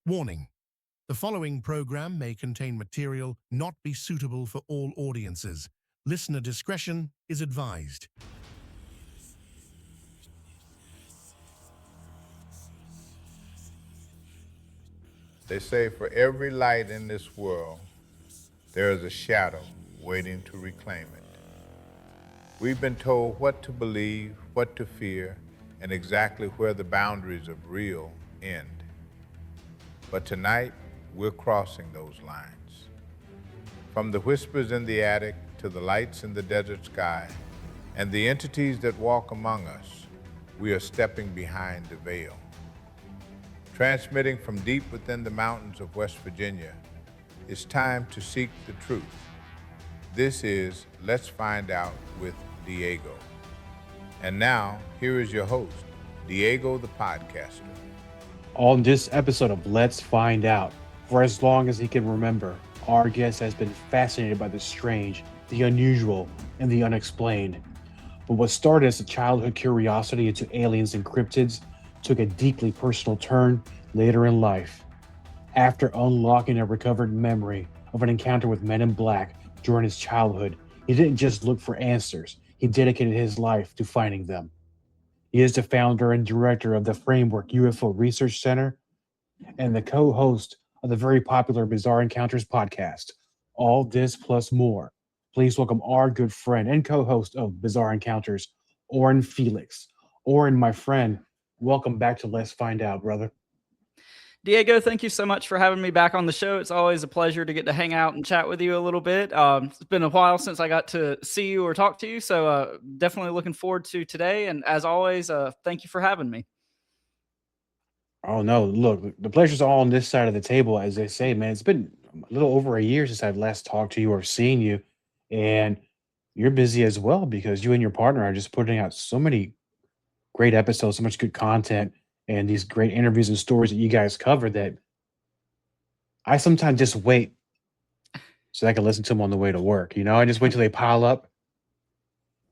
Warning: the following program may contain material not be suitable for all audiences. Listener discretion is advised. They say for every light in this world, there is a shadow waiting to reclaim it. We've been told what to believe, what to fear, and exactly where the boundaries of real end. But tonight, we're crossing those lines. From the whispers in the attic to the lights in the desert sky and the entities that walk among us, we are stepping behind the veil. Transmitting from deep within the mountains of West Virginia, it's time to seek the truth. This is Let's Find Out with Diego. And now, here is your host, Diego the Podcaster. On this episode of Let's Find Out, for as long as he can remember, our guest has been fascinated by the strange, the unusual, and the unexplained. But what started as a childhood curiosity into aliens and cryptids took a deeply personal turn later in life. After unlocking a recovered memory of an encounter with Men in Black during his childhood, he didn't just look for answers, he dedicated his life to finding them. He is the founder and director of the Framework UFO Research Center and the co-host of the very popular Bizarre Encounters podcast. All this plus more. Please welcome our good friend and co-host of Bizarre Encounters, Orin Felix. Orin, my friend, welcome back to Let's Find Out, brother. Diego, thank you so much for having me back on the show. It's always a pleasure to get to hang out and chat with you a little bit. It's been a while since I got to see you or talk to you, so definitely looking forward to today. And as always, thank you for having me. Oh, no, look, the pleasure's all on this side of the table, as they say, man. It's been a little over a year since I've last talked to you or seen you, and you're busy as well because you and your partner are just putting out so many great episodes, so much good content, and these great interviews and stories that you guys cover that I sometimes just wait so I can listen to them on the way to work. I just wait till they pile up.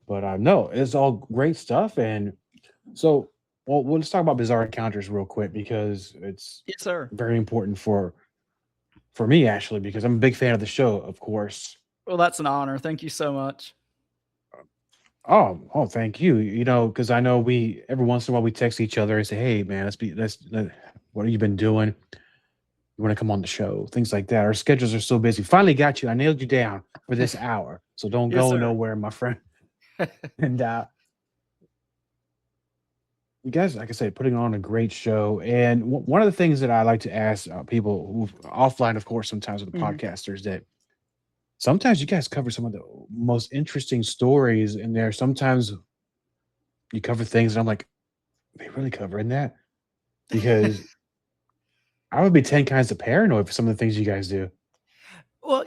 But no, it's all great stuff. And so, well, let's talk about Bizarre Encounters real quick because it's Yes, sir. very important for me actually because I'm a big fan of the show, of course. Well, that's an honor. Thank you so much. Oh, thank you. Because I know we every once in a while we text each other and say, "Hey, man, what have you been doing? You want to come on the show?" Things like that. Our schedules are so busy. Finally got you. I nailed you down for this hour, so don't Yes, go sir. nowhere, my friend. And you guys, like I said, putting on a great show. And one of the things that I like to ask people who offline, of course, sometimes with the Mhm. podcasters, that sometimes you guys cover some of the most interesting stories in there. Sometimes you cover things, and I'm like, they really covering that? Because I would be 10 kinds of paranoid for some of the things you guys do. Well,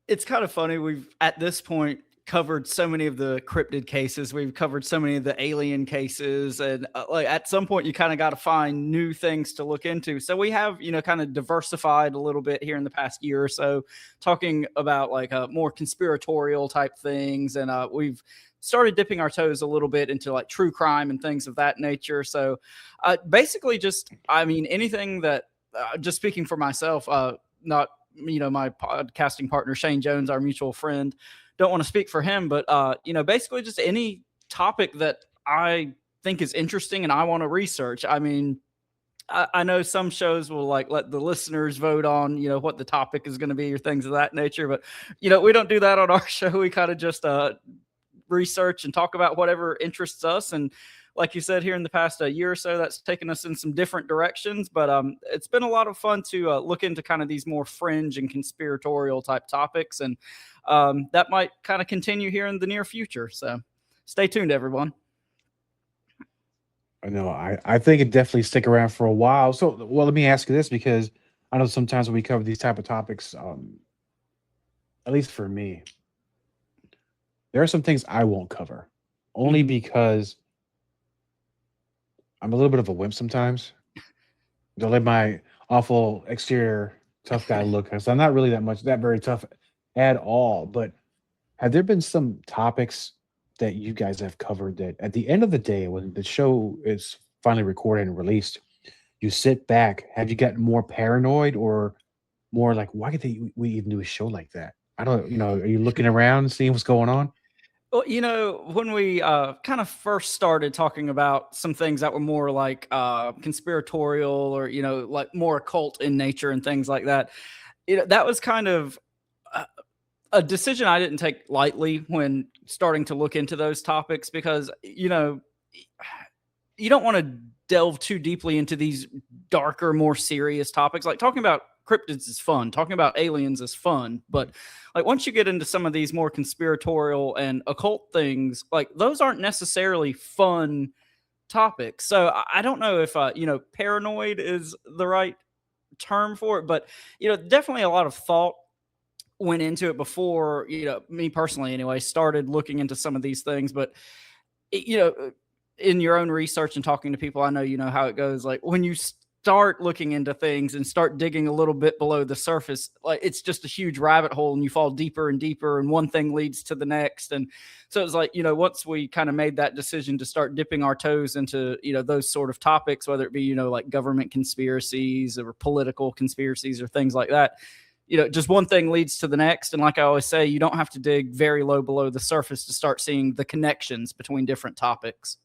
it's kind of funny. We've at this point covered so many of the cryptid cases. We've covered so many of the alien cases, and like at some point, you kind of got to find new things to look into. So we have, kind of diversified a little bit here in the past year or so, talking about like more conspiratorial type things, and we've started dipping our toes a little bit into like true crime and things of that nature. So basically, just I mean anything that. Just speaking for myself, not my podcasting partner Shane Jones, our mutual friend. Don't want to speak for him, but basically just any topic that I think is interesting and I want to research. I mean, I know some shows will like let the listeners vote on, what the topic is going to be or things of that nature, but we don't do that on our show. We kind of just research and talk about whatever interests us. And like you said, here in the past year or so, that's taken us in some different directions. But it's been a lot of fun to look into kind of these more fringe and conspiratorial type topics. And that might kind of continue here in the near future. So stay tuned, everyone. I know. I think it definitely stick around for a while. So, well, let me ask you this because I know sometimes when we cover these type of topics, at least for me, there are some things I won't cover only because I'm a little bit of a wimp sometimes. Don't let my awful exterior tough guy look, because I'm not really that very tough at all. But have there been some topics that you guys have covered that at the end of the day, when the show is finally recorded and released, you sit back. Have you gotten more paranoid or more like, why could we even do a show like that? I don't, are you looking around and seeing what's going on? Well, when we kind of first started talking about some things that were more like conspiratorial or, like more occult in nature and things like that, that was kind of a decision I didn't take lightly when starting to look into those topics because, you don't want to delve too deeply into these darker, more serious topics. Like talking about cryptids is fun, talking about aliens is fun, but like once you get into some of these more conspiratorial and occult things, like those aren't necessarily fun topics. So I don't know if paranoid is the right term for it, but definitely a lot of thought went into it before me personally anyway started looking into some of these things. But in your own research and talking to people, I know how it goes. Like when you start looking into things and start digging a little bit below the surface, like it's just a huge rabbit hole and you fall deeper and deeper and one thing leads to the next. And so it's like, once we kind of made that decision to start dipping our toes into, those sort of topics, whether it be, like government conspiracies or political conspiracies or things like that, just one thing leads to the next. And like I always say, you don't have to dig very low below the surface to start seeing the connections between different topics.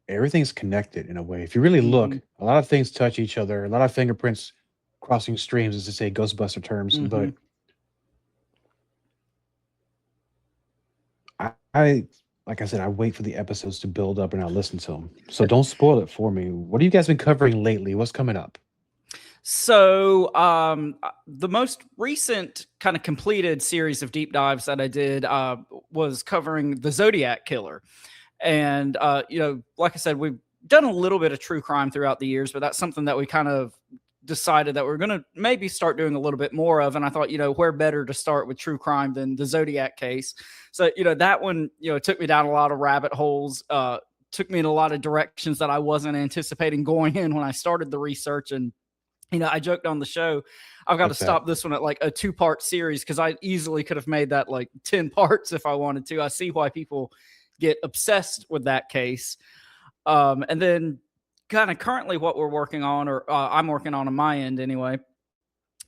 Everything's connected in a way. If you really look, a lot of things touch each other. A lot of fingerprints crossing streams, as to say Ghostbuster terms. But I, like I said, I wait for the episodes to build up and I listen to them. So don't spoil it for me. What have you guys been covering lately? What's coming up? So the most recent kind of completed series of deep dives that I did was covering the Zodiac Killer. And, like I said, we've done a little bit of true crime throughout the years, but that's something that we kind of decided that we're going to maybe start doing a little bit more of. And I thought, where better to start with true crime than the Zodiac case. So, that one, took me down a lot of rabbit holes, took me in a lot of directions that I wasn't anticipating going in when I started the research. And, I joked on the show, I've got to stop this one at like a 2-part series because I easily could have made that like 10 parts if I wanted to. I see why people get obsessed with that case. And then kind of currently what we're working on, or I'm working on my end anyway,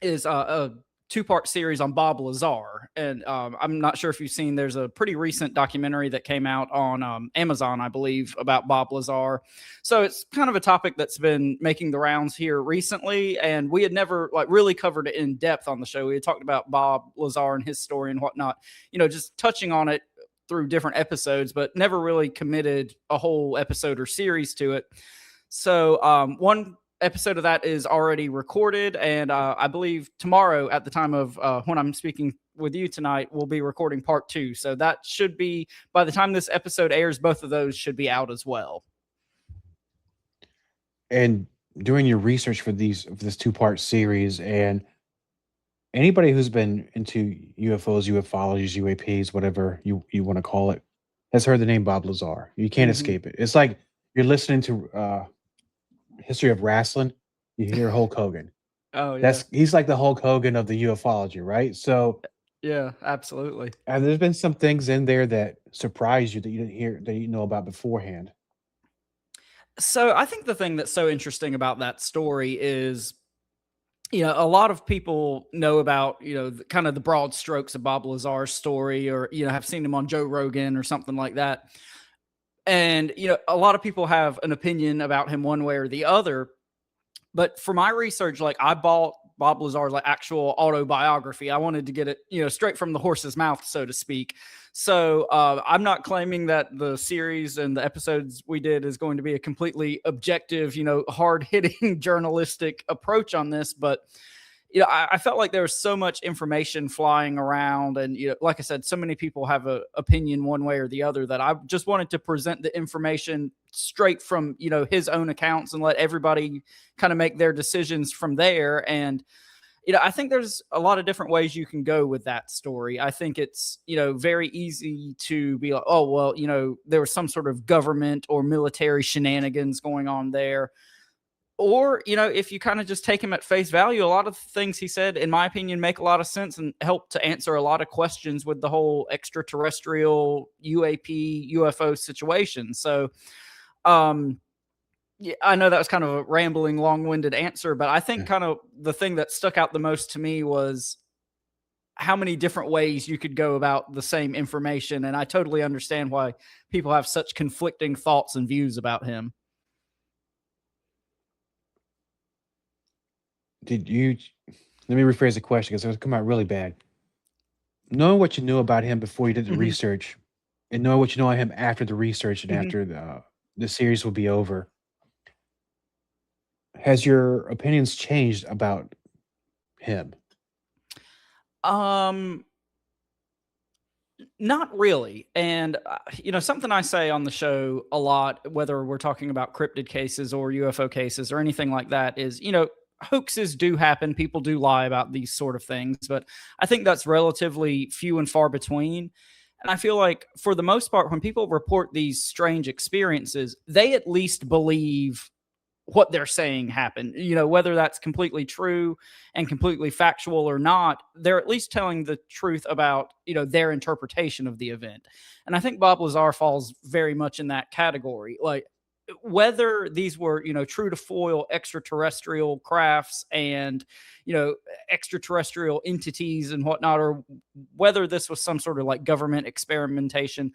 is a 2-part series on Bob Lazar. And I'm not sure if you've seen, there's a pretty recent documentary that came out on Amazon, I believe, about Bob Lazar. So it's kind of a topic that's been making the rounds here recently. And we had never like really covered it in depth on the show. We had talked about Bob Lazar and his story and whatnot, just touching on it through different episodes, but never really committed a whole episode or series to it. So one episode of that is already recorded, and I believe tomorrow at the time of when I'm speaking with you tonight, we'll be recording part 2. So that should be, by the time this episode airs, both of those should be out as well. And doing your research for this 2-part series, and anybody who's been into UFOs, ufologies, UAPs, whatever you want to call it, has heard the name Bob Lazar. You can't escape it. It's like you're listening to history of wrestling. You hear Hulk Hogan. Oh, yeah. He's like the Hulk Hogan of the ufology, right? So yeah, absolutely. And there's been some things in there that surprised you that you didn't hear, that you know about beforehand. So I think the thing that's so interesting about that story is, a lot of people know about, kind of the broad strokes of Bob Lazar's story, or, have seen him on Joe Rogan or something like that. And, a lot of people have an opinion about him one way or the other. But for my research, like I bought Bob Lazar's like actual autobiography. I wanted to get it, straight from the horse's mouth, so to speak. So I'm not claiming that the series and the episodes we did is going to be a completely objective, hard-hitting journalistic approach on this. But, I felt like there was so much information flying around. And, like I said, so many people have an opinion one way or the other that I just wanted to present the information straight from, his own accounts and let everybody kind of make their decisions from there. And, I think there's a lot of different ways you can go with that story. I think it's, very easy to be like, oh, well, there was some sort of government or military shenanigans going on there. Or, if you kind of just take him at face value, a lot of things he said, in my opinion, make a lot of sense and help to answer a lot of questions with the whole extraterrestrial UAP, UFO situation. So, Yeah, I know that was kind of a rambling, long-winded answer, but I think kind of the thing that stuck out the most to me was how many different ways you could go about the same information. And I totally understand why people have such conflicting thoughts and views about him. Did you? Let me rephrase the question because it's going to come out really bad. Knowing what you knew about him before you did the Mhm, research, and knowing what you know of him after the research and mhm. after the series will be over, has your opinions changed about him? Um, Not really. And, something I say on the show a lot, whether we're talking about cryptid cases or UFO cases or anything like that, is, hoaxes do happen. People do lie about these sort of things, but I think that's relatively few and far between. And I feel like for the most part, when people report these strange experiences, they at least believe what they're saying happened. Whether that's completely true and completely factual or not, they're at least telling the truth about, their interpretation of the event. And I think Bob Lazar falls very much in that category. Like, whether these were, true to foil extraterrestrial crafts and, you know, extraterrestrial entities and whatnot, or whether this was some sort of like government experimentation,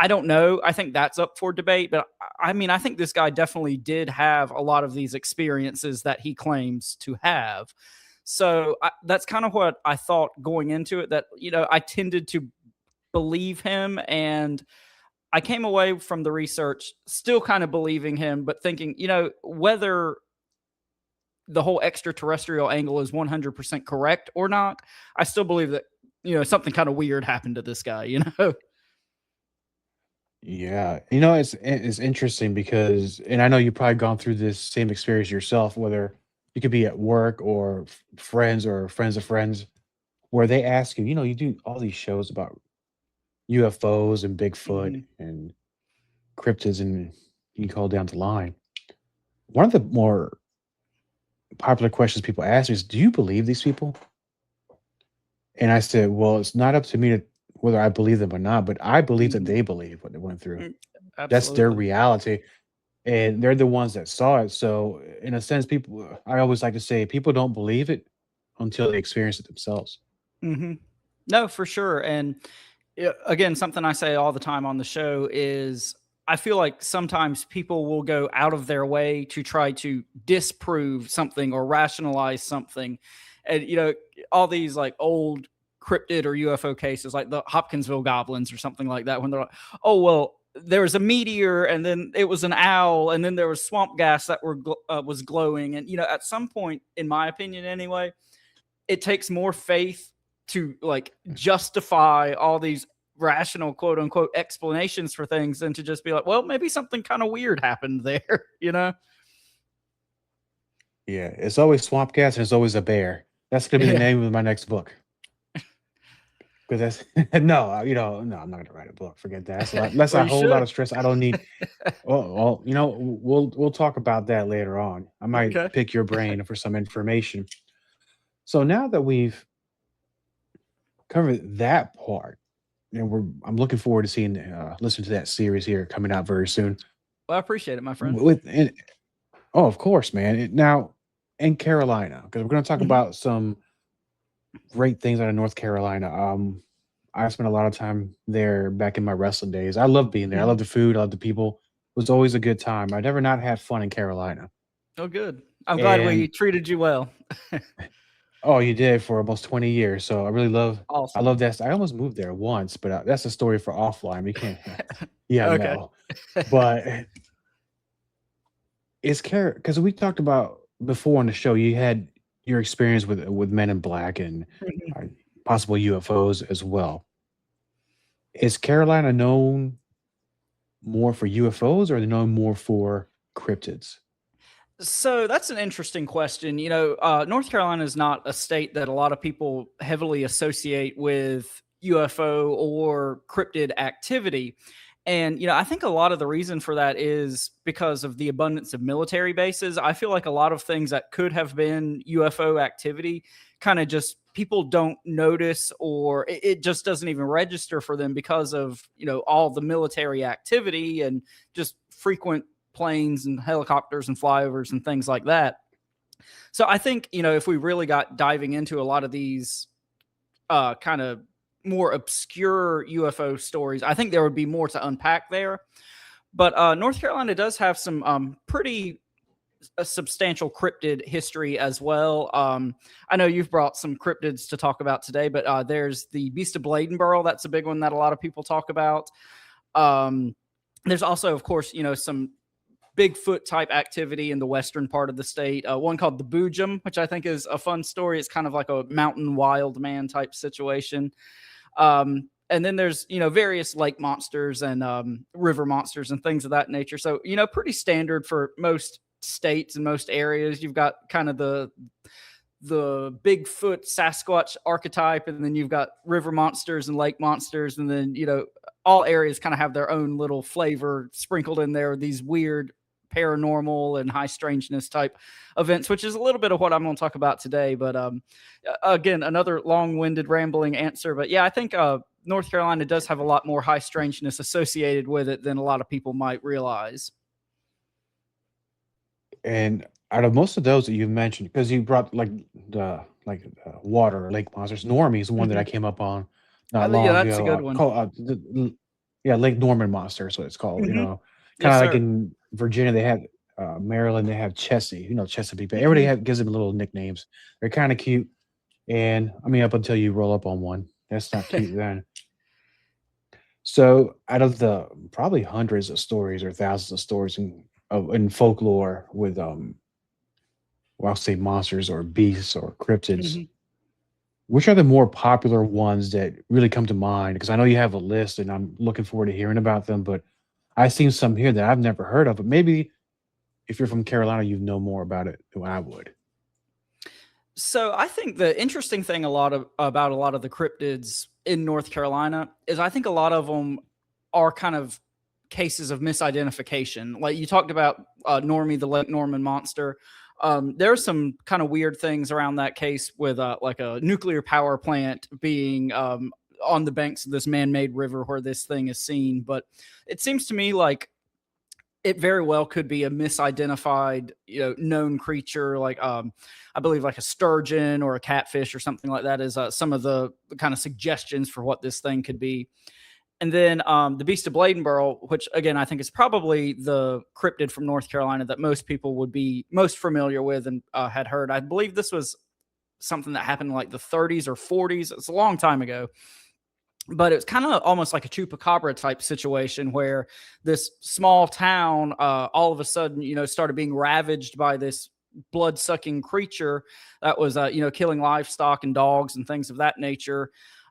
I don't know. I think that's up for debate, but I mean, I think this guy definitely did have a lot of these experiences that he claims to have. So that's kind of what I thought going into it, that, I tended to believe him. And I came away from the research still kind of believing him, but thinking, whether the whole extraterrestrial angle is 100% correct or not, I still believe that, something kind of weird happened to this guy. Yeah, it's interesting because, and I know you've probably gone through this same experience yourself, whether you could be at work or friends or friends of friends, where they ask you, you do all these shows about UFOs and Bigfoot Mhm. and cryptids, and you can call down the line. One of the more popular questions people ask me is, "Do you believe these people?" And I said, "Well, it's not up to me to whether I believe them or not, but I believe that Mhm. they believe what they went through. Mm, That's their absolutely. reality." And they're the ones that saw it. So, in a sense, people, I always like to say, people don't believe it until they experience it themselves. Mhm. No, for sure. And again, something I say all the time on the show is I feel like sometimes people will go out of their way to try to disprove something or rationalize something. And, all these like old cryptid or UFO cases, like the Hopkinsville goblins or something like that, when they're like, oh, well, there was a meteor and then it was an owl and then there was swamp gas that was glowing. And, at some point, in my opinion anyway, it takes more faith to like justify all these rational quote unquote explanations for things than to just be like, well, maybe something kind of weird happened there, you know? Yeah, it's always swamp gas and it's always a bear. That's gonna be the Yeah. name of my next book. Because that's no, no, I'm not gonna write a book. Forget that. That's a lot. That's Well, a you whole lot should. of stress. I don't need. Oh, well, we'll talk about that later on. I might Okay. pick your brain for some information. So now that we've covered that part, and I'm looking forward to seeing, listening to that series here coming out very soon. Well, I appreciate it, my friend. With and oh, of course, man. Now in Carolina, because we're going to talk Mhm. about some great things out of North Carolina. I spent a lot of time there back in my wrestling days. I love being there. I love Mhm. the food. I love the people. It was always a good time. I never not had fun in Carolina. Oh, good. I'm glad we And treated you well. oh, you did for almost 20 years. So I Awesome. love that. I almost moved there once, but that's a story for offline. We can't. Yeah, Okay. no. But it's care because we talked about before on the show. You had your experience with Men in Black and Mhm. uh, possible UFOs as well. Is Carolina known more for UFOs, or are they known more for cryptids? So that's an interesting question. North Carolina is not a state that a lot of people heavily associate with UFO or cryptid activity. And, I think a lot of the reason for that is because of the abundance of military bases. I feel like a lot of things that could have been UFO activity kind of just people don't notice, or it just doesn't even register for them because of, all the military activity and just frequent planes and helicopters and flyovers and things like that. So I think, if we really got diving into a lot of these kind of more obscure UFO stories, I think there would be more to unpack there. But North Carolina does have some pretty a substantial cryptid history as well. I know you've brought some cryptids to talk about today, but there's the Beast of Bladenboro. That's a big one that a lot of people talk about. There's also, of course, some Bigfoot type activity in the western part of the state. One called the Boojum, which I think is a fun story. It's kind of like a mountain wild man type situation. And then there's, various lake monsters and river monsters and things of that nature. So, pretty standard for most states and most areas. You've got kind of the Bigfoot Sasquatch archetype, and then you've got river monsters and lake monsters. And then, all areas kind of have their own little flavor sprinkled in there, these weird paranormal and high strangeness type events, which is a little bit of what I'm going to talk about today. But again, another long-winded rambling answer. But yeah, I think North Carolina does have a lot more high strangeness associated with it than a lot of people might realize. And out of most of those that you mentioned, because you brought the water lake monsters, Normie is one that I came up on not long yeah, that's ago. a good one. Called, Lake Norman monster is what it's called. Kind of Yes, like sir. in Virginia, they have Maryland, they have Chessie. Chesapeake. But everybody gives them little nicknames. They're kind of cute. And I mean, up until you roll up on one, that's not cute then. So, out of the probably hundreds of stories or thousands of stories in folklore with well, I'll say monsters or beasts or cryptids, which are the more popular ones that really come to mind? Because I know you have a list, and I'm looking forward to hearing about them. But I've seen some here that I've never heard of. But maybe if you're from Carolina, you know more about it than I would. So I think the interesting thing about a lot of the cryptids in North Carolina is I think a lot of them are kind of cases of misidentification. Like you talked about Normie, the Lake Norman monster. There are some kind of weird things around that case with like a nuclear power plant being on the banks of this man-made river where this thing is seen. But it seems to me like it very well could be a misidentified, known creature, like I believe like a sturgeon or a catfish or something like that is some of the kind of suggestions for what this thing could be. And then the Beast of Bladenboro, which again I think is probably the cryptid from North Carolina that most people would be most familiar with and had heard. I believe this was something that happened in like the 30s or 40s. It's a long time ago. But it's kind of almost like a chupacabra type situation where this small town all of a sudden, started being ravaged by this blood-sucking creature that was, killing livestock and dogs and things of that nature.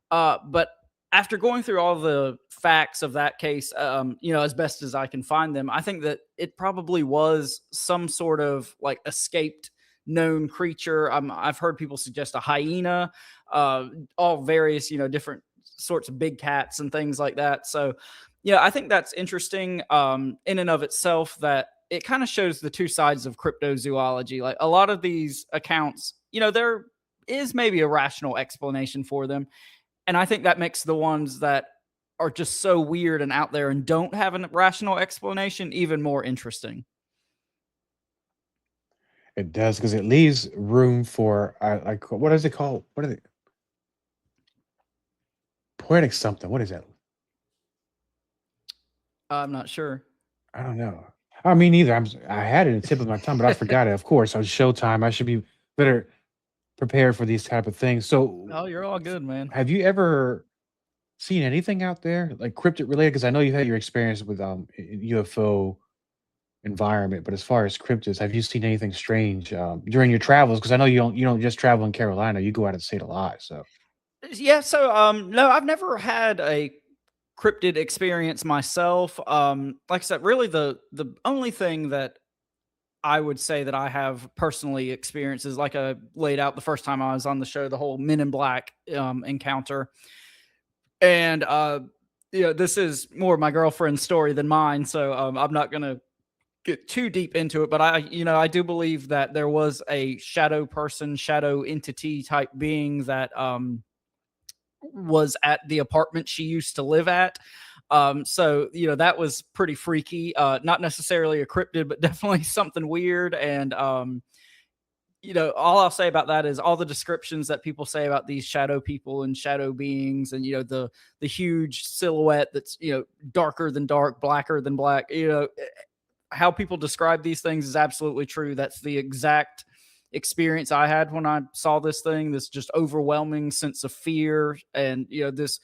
But after going through all the facts of that case, as best as I can find them, I think that it probably was some sort of like escaped known creature. I've heard people suggest a hyena, all various, different sorts of big cats and things like that. So, yeah, I think that's interesting in and of itself, that it kind of shows the two sides of cryptozoology. Like a lot of these accounts, there is maybe a rational explanation for them. And I think that makes the ones that are just so weird and out there and don't have a rational explanation even more interesting. It does, because it leaves room for like, what is it called? What is it? Poetic something. What is that? I'm not sure. I don't know. I mean, neither. I had it in the tip of my tongue, but I forgot it. Of course, on Showtime, I should be better prepared for these type of things. So, Oh, you're all good, man. have you ever seen anything out there like cryptid related? Because I know you had your experience with UFO environment, but as far as cryptids, have you seen anything strange during your travels? Because I know you don't just travel in Carolina; you go out of state a lot. So, Yeah, so no, I've never had a cryptid experience myself. Like I said, really the only thing that I would say that I have personally experienced is like I laid out the first time I was on the show, the whole Men in Black encounter. And this is more my girlfriend's story than mine, so I'm not gonna get too deep into it, but I do believe that there was a shadow person, shadow entity type being that was at the apartment she used to live at. So, that was pretty freaky. Not necessarily a cryptid, but definitely something weird. And, all I'll say about that is all the descriptions that people say about these shadow people and shadow beings, and the huge silhouette that's darker than dark, blacker than black. How people describe these things is absolutely true. That's the exact experience I had when I saw this thing. This just overwhelming sense of fear, and this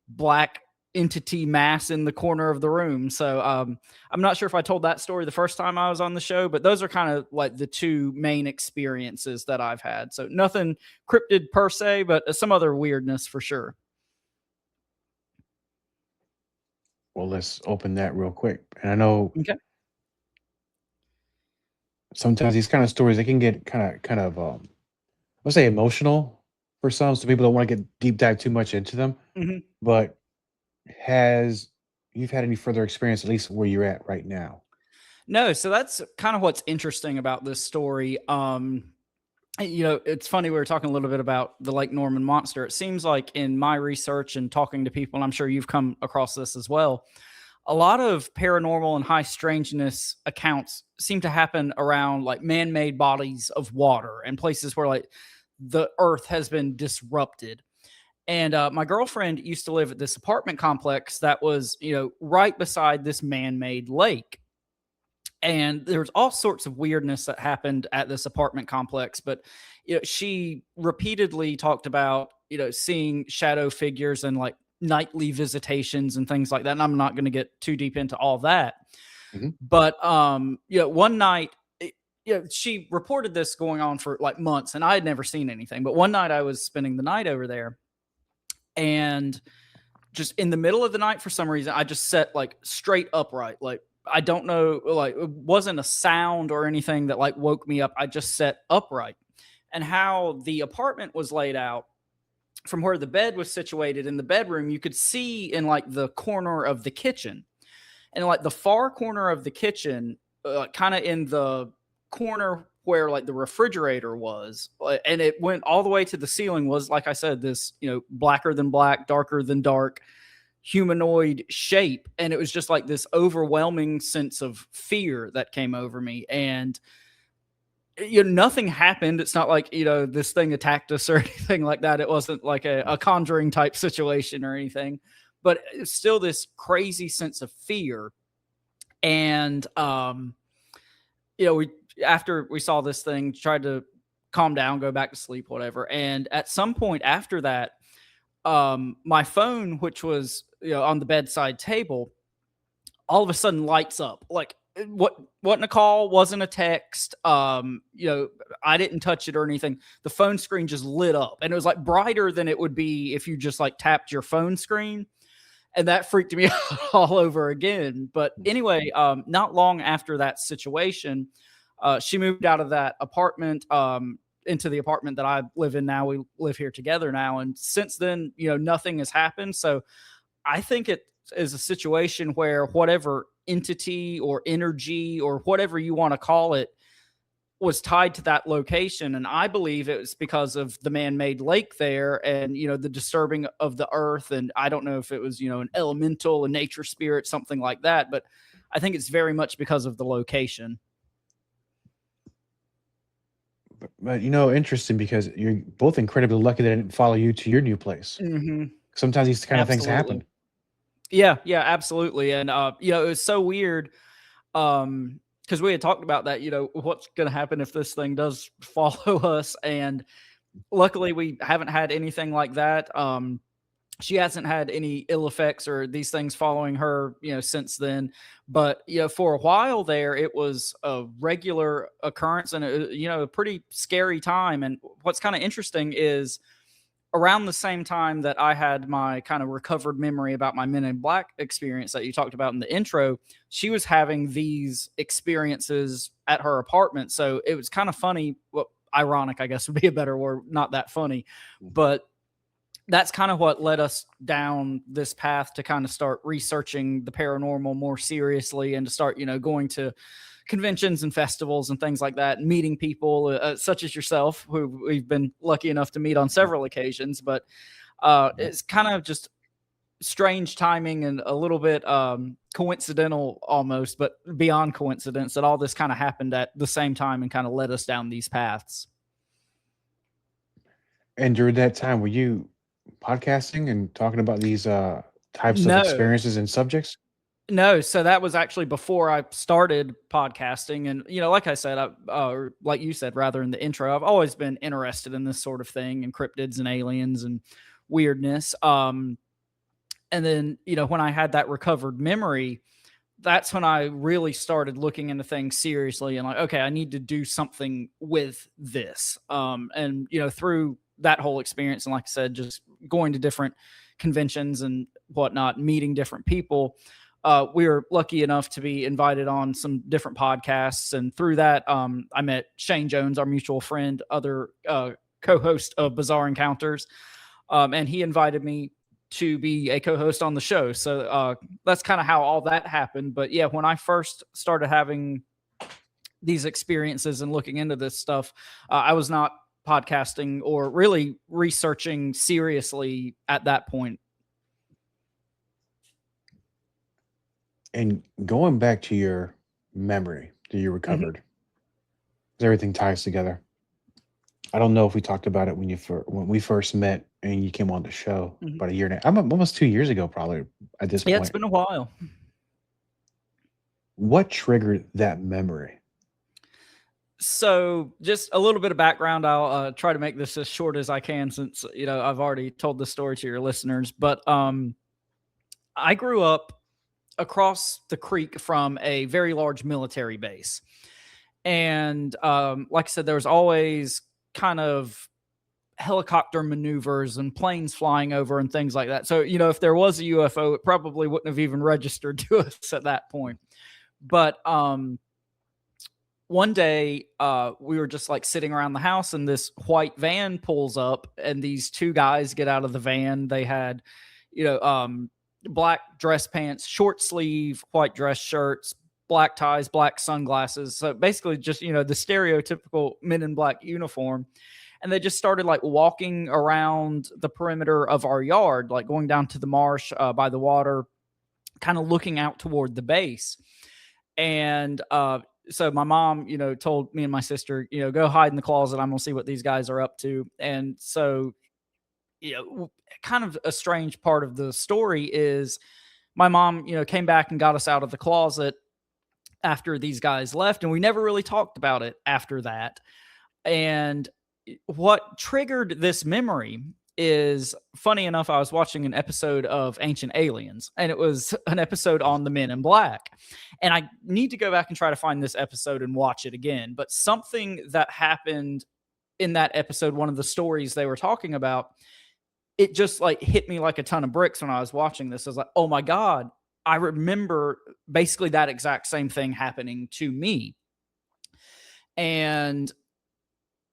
black entity mass in the corner of the room. So I'm not sure if I told that story the first time I was on the show, but those are kind of like the two main experiences that I've had. So nothing cryptid per se, but some other weirdness for sure. Well, let's open that real quick. And I know Okay. sometimes these kind of stories, they can get kind of let's say emotional for some. So people don't want to get deep dive too much into them. Mm-hmm. But you've had any further experience, at least where you're at right now? No, so that's kind of what's interesting about this story. It's funny, we were talking a little bit about the Lake Norman monster. It seems like in my research and talking to people, and I'm sure you've come across this as well, a lot of paranormal and high strangeness accounts seem to happen around like man-made bodies of water and places where like the earth has been disrupted. And my girlfriend used to live at this apartment complex that was, right beside this man-made lake. And there was all sorts of weirdness that happened at this apartment complex. But she repeatedly talked about, seeing shadow figures and like nightly visitations and things like that. And I'm not going to get too deep into all that. Mm-hmm. But one night, she reported this going on for like months, and I had never seen anything. But one night I was spending the night over there. And just in the middle of the night, for some reason, I just sat like straight upright. Like, I don't know, like it wasn't a sound or anything that like woke me up. I just sat upright. And how the apartment was laid out, from where the bed was situated in the bedroom, you could see in like the corner of the kitchen. And like the far corner of the kitchen, kind of in the corner where like the refrigerator was, and it went all the way to the ceiling, was, like I said, this, blacker than black, darker than dark, humanoid shape. And it was just like this overwhelming sense of fear that came over me. And nothing happened. It's not like, this thing attacked us or anything like that. It wasn't like a Conjuring type situation or anything, but it's still this crazy sense of fear. And, after we saw this thing, tried to calm down, go back to sleep, whatever. And at some point after that, my phone, which was, on the bedside table, all of a sudden lights up. Like, what wasn't a call, wasn't a text. I didn't touch it or anything. The phone screen just lit up, and it was like brighter than it would be if you just like tapped your phone screen. And that freaked me out all over again. But anyway, not long after that situation, she moved out of that apartment into the apartment that I live in now. We live here together now. And since then, nothing has happened. So I think it is a situation where whatever entity or energy or whatever you want to call it was tied to that location. And I believe it was because of the man-made lake there and, the disturbing of the earth. And I don't know if it was, an elemental, a nature spirit, something like that. But I think it's very much because of the location. But interesting, because you're both incredibly lucky that it didn't follow you to your new place. Mm-hmm. Sometimes these kind of things happen. Yeah, absolutely. And it was so weird. Because we had talked about that, what's going to happen if this thing does follow us. And luckily we haven't had anything like that. She hasn't had any ill effects or these things following her, since then. But, for a while there, it was a regular occurrence and, a pretty scary time. And what's kind of interesting is around the same time that I had my kind of recovered memory about my Men in Black experience that you talked about in the intro, she was having these experiences at her apartment. So it was kind of funny. Well, ironic, I guess would be a better word. Not that funny, but that's kind of what led us down this path to kind of start researching the paranormal more seriously and to start, going to conventions and festivals and things like that, and meeting people such as yourself, who we've been lucky enough to meet on several occasions. But it's kind of just strange timing and a little bit coincidental almost, but beyond coincidence, that all this kind of happened at the same time and kind of led us down these paths. And during that time, were you podcasting and talking about these types of No, experiences and subjects? no. So that was actually before I started podcasting. And, like I said, or like you said, rather in the intro, I've always been interested in this sort of thing and cryptids and aliens and weirdness. And then, when I had that recovered memory, that's when I really started looking into things seriously and like, okay, I need to do something with this. And, through that whole experience, and like I said, just going to different conventions and whatnot, meeting different people, we were lucky enough to be invited on some different podcasts. And through that, I met Shane Jones, our mutual friend, other co-host of Bizarre Encounters. And he invited me to be a co-host on the show. So that's kind of how all that happened. But yeah, when I first started having these experiences and looking into this stuff, I was not podcasting or really researching seriously at that point. And going back to your memory that you recovered, 'cause everything ties together. I don't know if we talked about it when we first met and you came on the show about a year and I'm almost 2 years ago, probably at this Yeah, point. it's been a while. What triggered that memory? So just a little bit of background. I'll try to make this as short as I can since, I've already told the story to your listeners. But I grew up across the creek from a very large military base. And like I said, there was always kind of helicopter maneuvers and planes flying over and things like that. So, if there was a UFO, it probably wouldn't have even registered to us at that point. But one day we were just like sitting around the house and this white van pulls up and these two guys get out of the van. They had, black dress pants, short sleeve, white dress shirts, black ties, black sunglasses. So basically just, the stereotypical Men in Black uniform. And they just started like walking around the perimeter of our yard, like going down to the marsh by the water, kind of looking out toward the base. And so my mom, told me and my sister, go hide in the closet. I'm going to see what these guys are up to. And so, kind of a strange part of the story is my mom, came back and got us out of the closet after these guys left. And we never really talked about it after that. And what triggered this memory is, funny enough, I was watching an episode of Ancient Aliens, and it was an episode on the Men in Black. And I need to go back and try to find this episode and watch it again. But something that happened in that episode, one of the stories they were talking about, it just like hit me like a ton of bricks when I was watching this. I was like, oh my God, I remember basically that exact same thing happening to me. And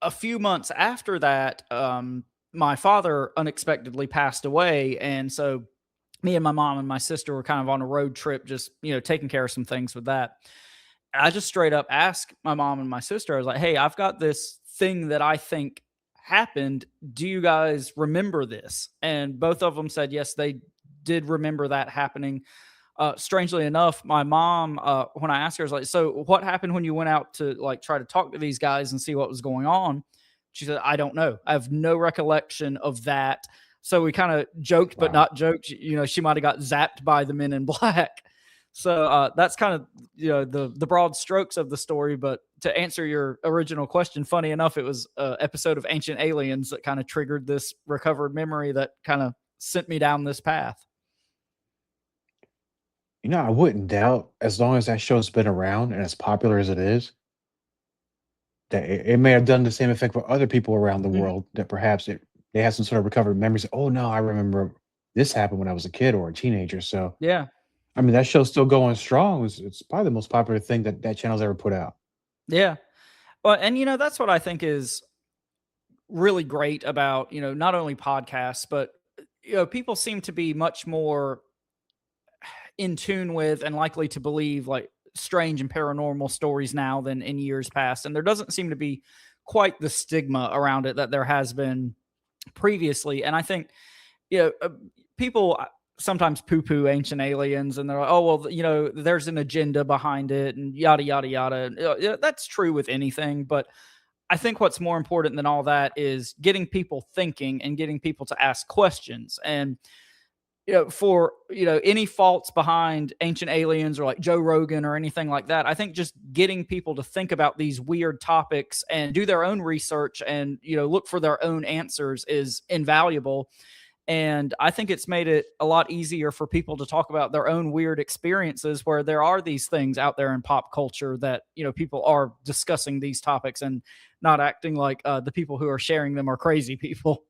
a few months after that, my father unexpectedly passed away. And so me and my mom and my sister were kind of on a road trip, just, taking care of some things with that. I just straight up asked my mom and my sister, I was like, hey, I've got this thing that I think happened. Do you guys remember this? And both of them said, yes, they did remember that happening. Strangely enough, my mom, when I asked her, I was like, so what happened when you went out to like try to talk to these guys and see what was going on? She said, I don't know. I have no recollection of that. So we kind of joked, but not joked. She might have got zapped by the Men in Black. So that's kind of, the broad strokes of the story. But to answer your original question, funny enough, it was an episode of Ancient Aliens that kind of triggered this recovered memory that kind of sent me down this path. I wouldn't doubt, as long as that show's been around and as popular as it is, that it may have done the same effect for other people around the world, that perhaps they have some sort of recovered memories. Oh no, I remember this happened when I was a kid or a teenager. So Yeah. I mean, that show's still going strong. It's probably the most popular thing that channel's ever put out. Yeah. Well, and that's what I think is really great about, not only podcasts, but people seem to be much more in tune with and likely to believe like strange and paranormal stories now than in years past. And there doesn't seem to be quite the stigma around it that there has been previously. And I think, people sometimes poo-poo ancient aliens, and they're like, oh, well, there's an agenda behind it, and yada, yada, yada. Yeah, that's true with anything. But I think what's more important than all that is getting people thinking and getting people to ask questions. And for any faults behind ancient aliens or like Joe Rogan or anything like that, I think just getting people to think about these weird topics and do their own research and look for their own answers is invaluable. And I think it's made it a lot easier for people to talk about their own weird experiences, where there are these things out there in pop culture that people are discussing these topics and not acting like the people who are sharing them are crazy people.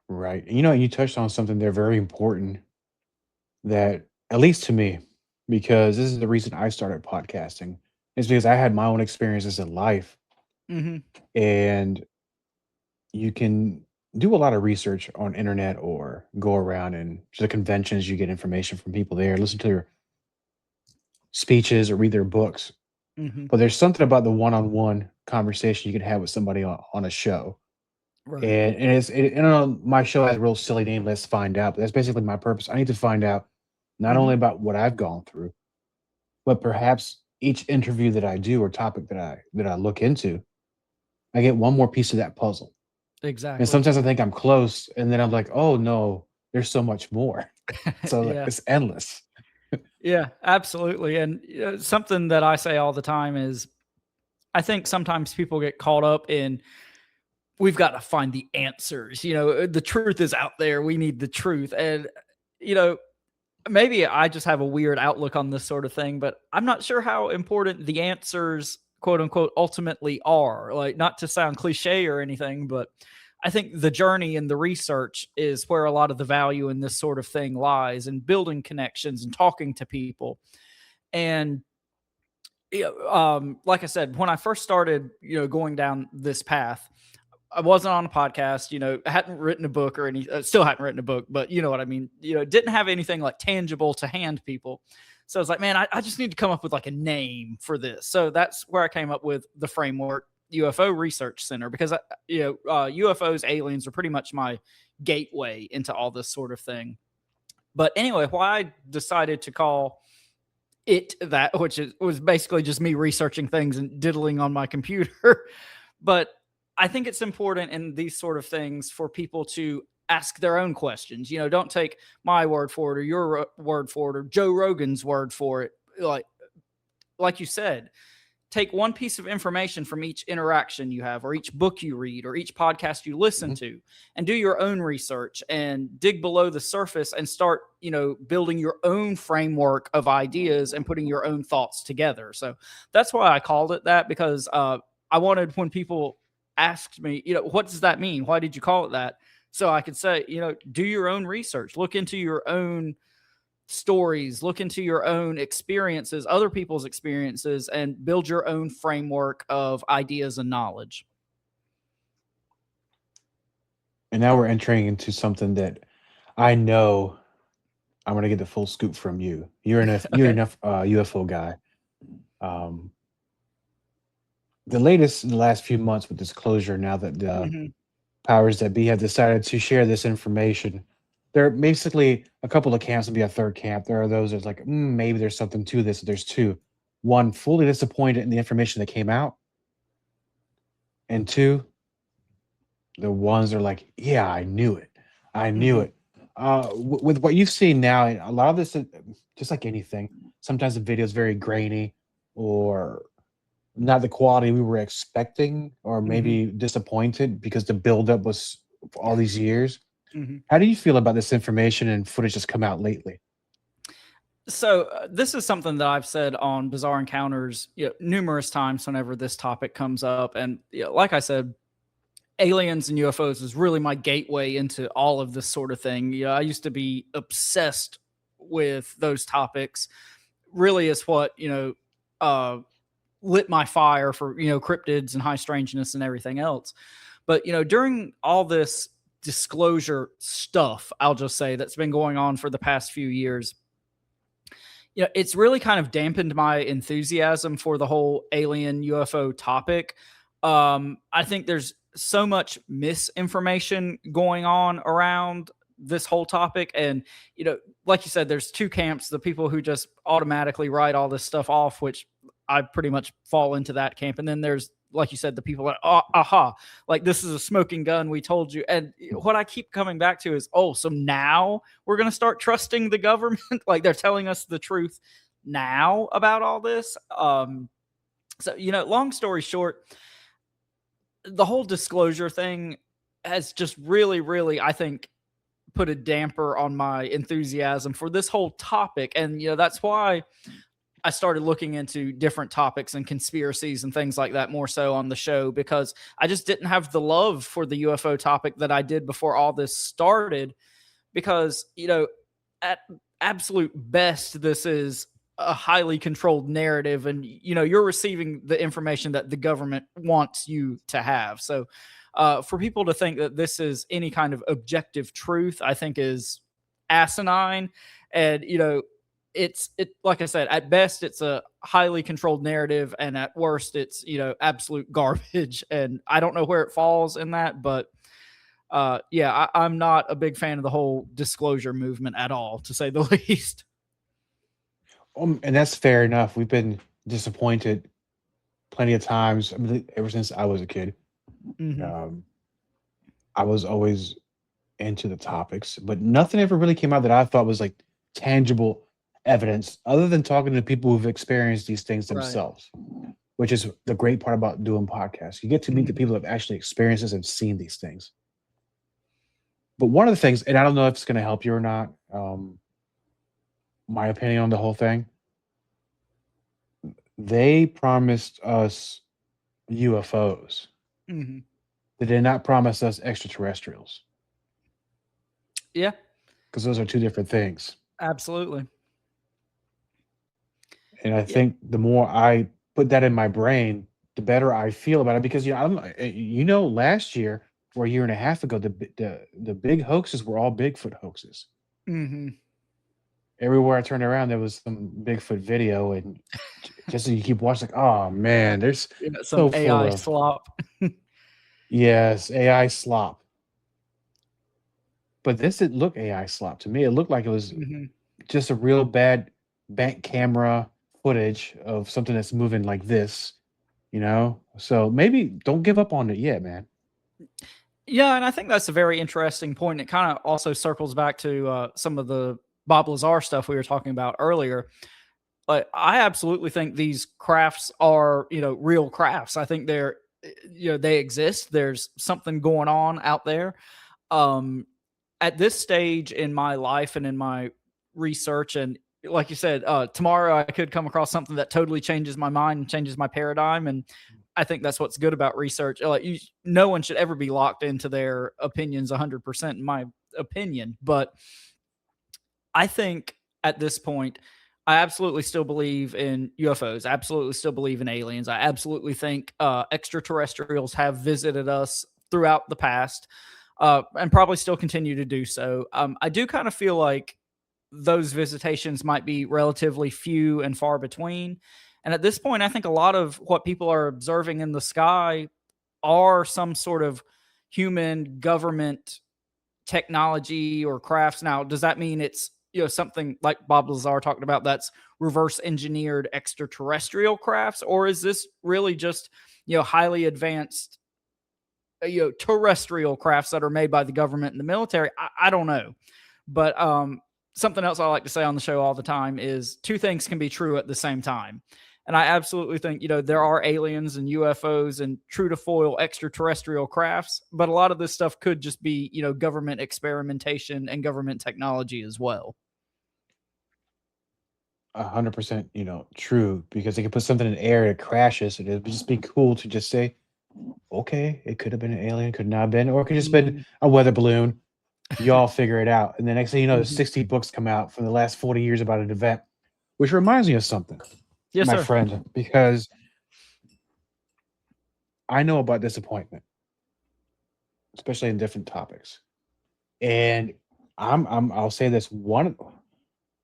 Right. And you touched on something there very important that, at least to me, because this is the reason I started podcasting, is because I had my own experiences in life. Hmm. And you can do a lot of research on internet or go around and to the conventions, you get information from people there, listen to their speeches or read their books. Hmm. But there's something about the one-on-one conversation you can have with somebody on a show. Right. And my show has a real silly name, Let's Find Out. But that's basically my purpose. I need to find out not Hmm. only about what I've gone through, but perhaps each interview that I do or topic that I look into, I get one more piece of that puzzle. And Exactly. sometimes I think I'm close, and then I'm like, oh no, there's so much more. So like, Yeah. it's endless. Yeah, absolutely. And something that I say all the time is I think sometimes people get caught up in we've got to find the answers. The truth is out there. We need the truth. And, you know, maybe I just have a weird outlook on this sort of thing, but I'm not sure how important the answers, quote unquote, ultimately are. Like, not to sound cliche or anything, but I think the journey and the research is where a lot of the value in this sort of thing lies, and building connections and talking to people. And like I said, when I first started, going down this path, I wasn't on a podcast, I hadn't written a book or any, still hadn't written a book, but you know what I mean? Didn't have anything like tangible to hand people. So I was like, man, I just need to come up with like a name for this. So that's where I came up with the framework UFO Research Center, because, UFOs, aliens are pretty much my gateway into all this sort of thing. But anyway, why I decided to call it that, was basically just me researching things and diddling on my computer. But I think it's important in these sort of things for people to ask their own questions. Don't take my word for it or your word for it or Joe Rogan's word for it. Like you said, take one piece of information from each interaction you have, or each book you read, or each podcast you listen Mhm. to, and do your own research and dig below the surface and start, building your own framework of ideas and putting your own thoughts together. So that's why I called it that, because I wanted, when people asked me, what does that mean? Why did you call it that? So I could say, do your own research, look into your own stories, look into your own experiences, other people's experiences, and build your own framework of ideas and knowledge. And now we're entering into something that I know I'm gonna get the full scoop from you. You're Okay. enough UFO guy. Um, the latest in the last few months with disclosure, now that the Hmm. powers that be have decided to share this information, there are basically a couple of camps, and be a third camp. There are those that's like, maybe there's something to this. There's two. One, fully disappointed in the information that came out, and two, the ones that are like, yeah, I knew it. I knew Hmm. it. With what you've seen now, and a lot of this is just like anything. Sometimes the video is very grainy or not the quality we were expecting, or Hmm. maybe disappointed because the buildup was for all these years. Hmm. How do you feel about this information and footage that's come out lately? So this is something that I've said on Bizarre Encounters, numerous times whenever this topic comes up. And like I said, aliens and UFOs is really my gateway into all of this sort of thing. I used to be obsessed with those topics. Really is what, uh, lit my fire for, cryptids and high strangeness and everything else. But, during all this disclosure stuff, I'll just say, that's been going on for the past few years, it's really kind of dampened my enthusiasm for the whole alien UFO topic. I think there's so much misinformation going on around this whole topic. And, like you said, there's two camps: the people who just automatically write all this stuff off, which I pretty much fall into that camp. And then there's, like you said, the people that, oh, aha, like this is a smoking gun. We told you. And what I keep coming back to is, oh, so now we're going to start trusting the government. Like they're telling us the truth now about all this. So, long story short, the whole disclosure thing has just really, really, I think, put a damper on my enthusiasm for this whole topic. And, that's why I started looking into different topics and conspiracies and things like that more so on the show, because I just didn't have the love for the UFO topic that I did before all this started. Because, at absolute best, this is a highly controlled narrative, and you're receiving the information that the government wants you to have. So for people to think that this is any kind of objective truth, I think is asinine. And it like I said, at best it's a highly controlled narrative, and at worst it's absolute garbage. And I don't know where it falls in that, but I'm not a big fan of the whole disclosure movement at all, to say the least. And that's fair enough. We've been disappointed plenty of times. I mean, ever since I was a kid. Mm-hmm. I was always into the topics, but nothing ever really came out that I thought was like tangible evidence, other than talking to people who've experienced these things themselves, which is the great part about doing podcasts. You get to meet the people that have actually experienced this and seen these things. But one of the things, and I don't know if it's going to help you or not, my opinion on the whole thing, they promised us UFOs. Mm-hmm. They did not promise us extraterrestrials. Yeah. Because those are two different things. Absolutely. And I think the more I put that in my brain, the better I feel about it. Because last year or a year and a half ago, the big hoaxes were all Bigfoot hoaxes. Mm-hmm. Everywhere I turned around, there was some Bigfoot video, and just so you keep watching, like, oh man, there's some AI slop. Yes, AI slop. But this didn't look AI slop to me. It looked like it was just a real bad bank camera footage of something that's moving like this, So maybe don't give up on it yet, man. Yeah, and I think that's a very interesting point. It kind of also circles back to some of the Bob Lazar stuff we were talking about earlier. But I absolutely think these crafts are, real crafts. I think they're, they exist. There's something going on out there. At this stage in my life and in my research, and like you said, tomorrow I could come across something that totally changes my mind and changes my paradigm. And I think that's what's good about research. Like no one should ever be locked into their opinions 100%, in my opinion. But I think at this point, I absolutely still believe in UFOs. I absolutely still believe in aliens. I absolutely think extraterrestrials have visited us throughout the past, and probably still continue to do so. I do kind of feel like those visitations might be relatively few and far between. And at this point, I think a lot of what people are observing in the sky are some sort of human government technology or crafts. Now, does that mean it's something like Bob Lazar talked about, that's reverse engineered extraterrestrial crafts? Or is this really just, highly advanced, terrestrial crafts that are made by the government and the military? I don't know. But something else I like to say on the show all the time is two things can be true at the same time. And I absolutely think, there are aliens and UFOs and true to foil extraterrestrial crafts, but a lot of this stuff could just be, government experimentation and government technology as well. 100%, true, because they can put something in the air, it crashes, and it'd just be cool to just say, okay, it could have been an alien, could not have been, or it could just been a weather balloon. Y'all figure it out. And the next thing you know, there's 60 books come out from the last 40 years about an event, which reminds me of something, yes, my sir. friend, because I know about disappointment, especially in different topics. And I'll say this one.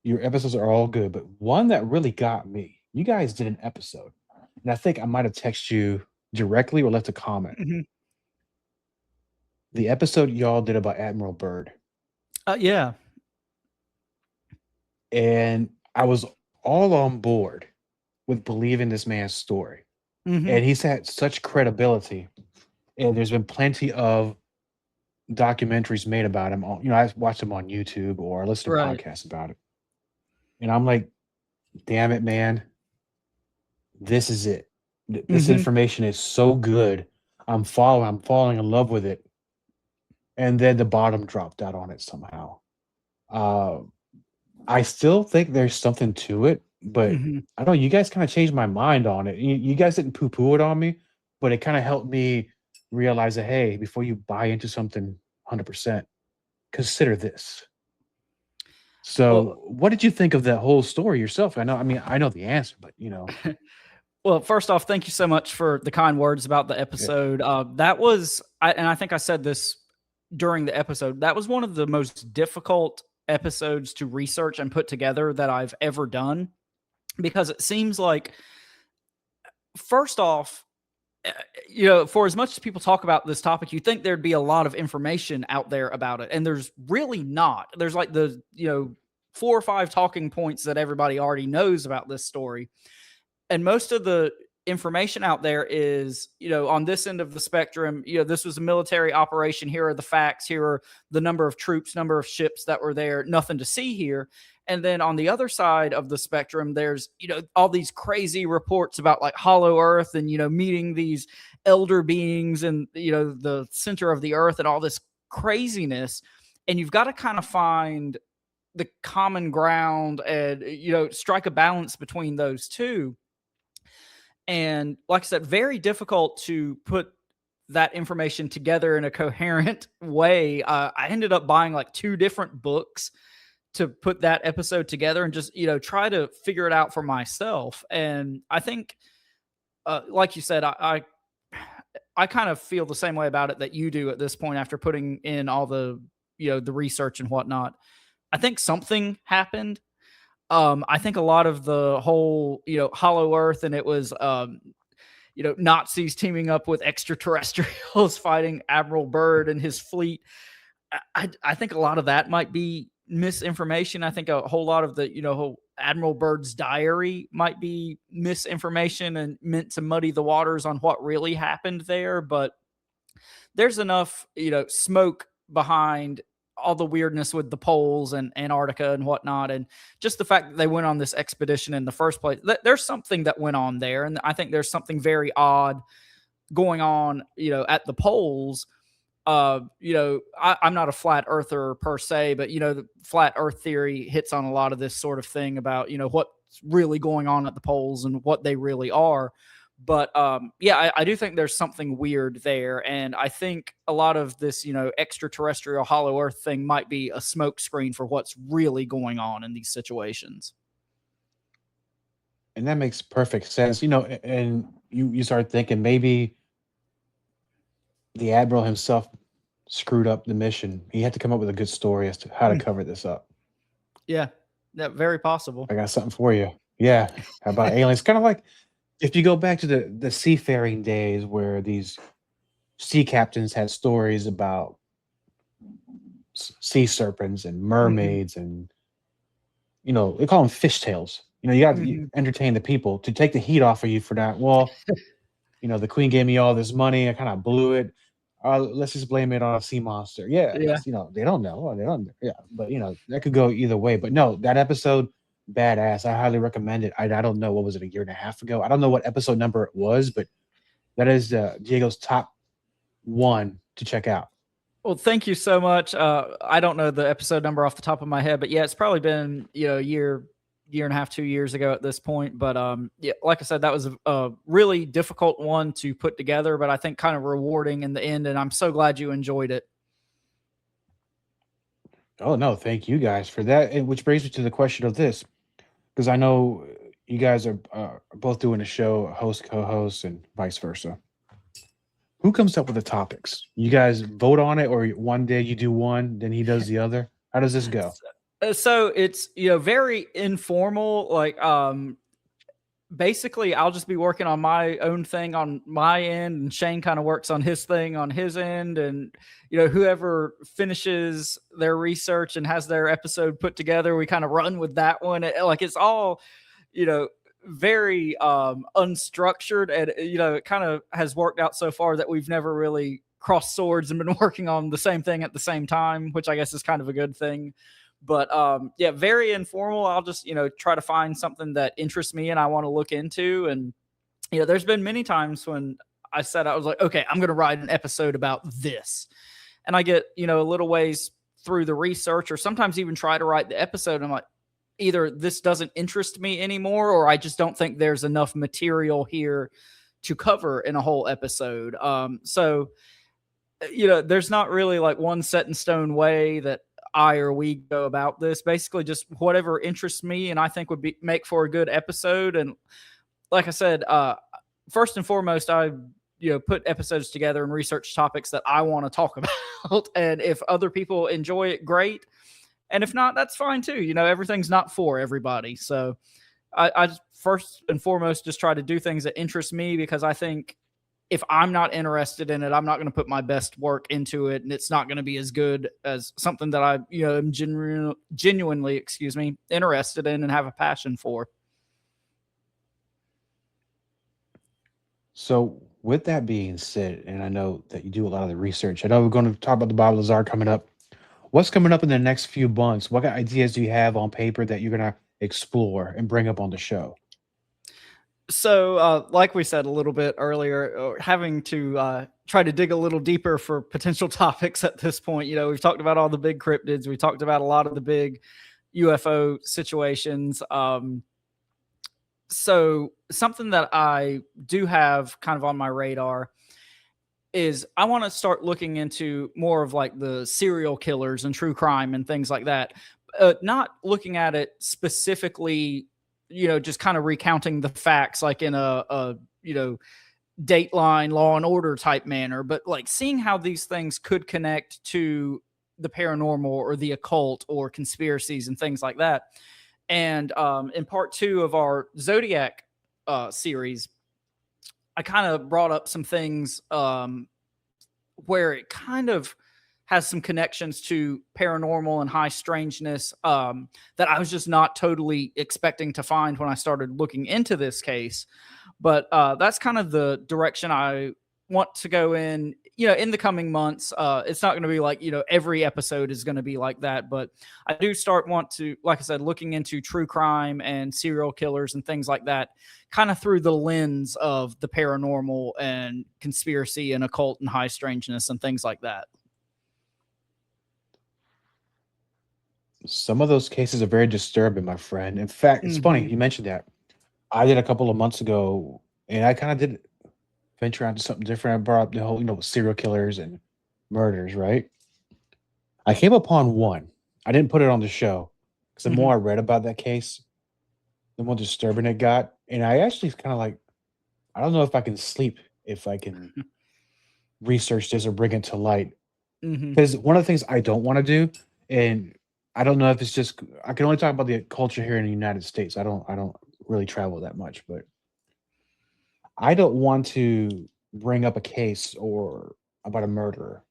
Your episodes are all good, but one that really got me, you guys did an episode, and I think I might have texted you directly or left a comment. The episode y'all did about Admiral Byrd. Yeah. And I was all on board with believing this man's story. Hmm. And he's had such credibility. And there's been plenty of documentaries made about him. I watched them on YouTube or listen to Right. podcasts about it. And I'm like, damn it, man. This is it. This Hmm. information is so good. I'm falling in love with it. And then the bottom dropped out on it somehow. Uh, I still think there's something to it, but Hmm. I don't know. You guys kind of changed my mind on it. You guys didn't poo poo it on me, but it kind of helped me realize that, hey, before you buy into something 100%, consider this. Well, So, what did you think of that whole story yourself? I know the answer, but well, first off, thank you so much for the kind words about the yeah. episode. That was, and I think I said this during the episode, that was one of the most difficult episodes to research and put together that I've ever done, because it seems like, first off, for as much as people talk about this topic, you think there'd be a lot of information out there about it, and there's really not. There's like the 4 or 5 talking points that everybody already knows about this story, and most of the information out there is, on this end of the spectrum, this was a military operation. Here are the facts. Here are the number of troops, number of ships that were there. Nothing to see here. And then on the other side of the spectrum, there's, all these crazy reports about like hollow earth and, meeting these elder beings and, the center of the earth and all this craziness. And you've got to kind of find the common ground and, strike a balance between those two. And like I said, very difficult to put that information together in a coherent way. I ended up buying like 2 different books to put that episode together and just, try to figure it out for myself. And I think, like you said, I kind of feel the same way about it that you do at this point after putting in all the, the research and whatnot. I think something happened. I think a lot of the whole, Hollow Earth, and it was, Nazis teaming up with extraterrestrials fighting Admiral Byrd and his fleet. I think a lot of that might be misinformation. I think a whole lot of the, whole Admiral Byrd's diary might be misinformation and meant to muddy the waters on what really happened there. But there's enough, smoke behind all the weirdness with the poles and Antarctica and whatnot. And just the fact that they went on this expedition in the first place, there's something that went on there. And I think there's something very odd going on, at the poles. I'm not a flat earther per se, but, the flat earth theory hits on a lot of this sort of thing about, what's really going on at the poles and what they really are. But I do think there's something weird there. And I think a lot of this, extraterrestrial hollow earth thing might be a smokescreen for what's really going on in these situations. And that makes perfect sense. And you start thinking maybe the admiral himself screwed up the mission. He had to come up with a good story as to how to cover this up. Yeah, very possible. I got something for you. Yeah, how about aliens? Kind of like if you go back to the seafaring days where these sea captains had stories about sea serpents and mermaids and they call them fishtails. You got to entertain the people to take the heat off of you for that. Well, the queen gave me all this money. I kind of blew it. Let's just blame it on a sea monster. Yeah. They don't know. They don't. Yeah, but that could go either way. But no, that episode, badass. I highly recommend it. I don't know, what was it, a year and a half ago? I don't know what episode number it was, but that is Diego's top one to check out. Well, thank you so much. I don't know the episode number off the top of my head, but yeah, it's probably been a year and a half, 2 years ago at this point. But yeah, like I said, that was a really difficult one to put together, but I think kind of rewarding in the end. And I'm so glad you enjoyed it. Oh no, thank you guys for that. And which brings me to the question of this, because I know you guys are both doing a show, host, co-host, and vice versa. Who comes up with the topics? You guys vote on it, or one day you do one, then he does the other? How does this go? So it's very informal. Like basically I'll just be working on my own thing on my end, and Shane kind of works on his thing on his end. And, whoever finishes their research and has their episode put together, we kind of run with that one. Like, it's all, you know, very unstructured, and, it kind of has worked out so far that we've never really crossed swords and been working on the same thing at the same time, which I guess is kind of a good thing. But yeah, very informal. I'll just, try to find something that interests me and I want to look into. And, there's been many times when I was like, okay, I'm going to write an episode about this. And I get, a little ways through the research, or sometimes even try to write the episode. And I'm like, either this doesn't interest me anymore, or I just don't think there's enough material here to cover in a whole episode. So, there's not really like one set in stone way that I or we go about this. Basically just whatever interests me and I think would make for a good episode. And like I said, first and foremost, I put episodes together and research topics that I want to talk about. And if other people enjoy it, great. And if not, that's fine too. Everything's not for everybody. So I just, first and foremost, just try to do things that interest me, because I think if I'm not interested in it, I'm not going to put my best work into it, and it's not going to be as good as something that I, am genuinely, interested in and have a passion for. So, with that being said, and I know that you do a lot of the research, I know we're going to talk about the Bible Lazar coming up. What's coming up in the next few months? What ideas do you have on paper that you're going to explore and bring up on the show? So, like we said a little bit earlier, having to try to dig a little deeper for potential topics at this point. We've talked about all the big cryptids. We talked about a lot of the big UFO situations. So something that I do have kind of on my radar is I want to start looking into more of like the serial killers and true crime and things like that. Not looking at it specifically, just kind of recounting the facts like in a Dateline, Law and Order type manner, but like seeing how these things could connect to the paranormal or the occult or conspiracies and things like that. And in part 2 of our Zodiac series, I kind of brought up some things where it kind of has some connections to paranormal and high strangeness that I was just not totally expecting to find when I started looking into this case. But that's kind of the direction I want to go in, in the coming months. It's not going to be like, every episode is going to be like that. But I do want to, like I said, looking into true crime and serial killers and things like that, kind of through the lens of the paranormal and conspiracy and occult and high strangeness and things like that. Some of those cases are very disturbing, my friend. In fact, it's funny you mentioned that. I did a couple of months ago, and I kind of did venture out to something different. I brought up the whole, serial killers and murders, right? I came upon one. I didn't put it on the show because the more I read about that case, the more disturbing it got. And I actually kind of like, I don't know if I can sleep if I can research this or bring it to light. Because one of the things I don't want to do, and I don't know if it's just, I can only talk about the culture here in the United States. I don't really travel that much, but I don't want to bring up a case or about a murderer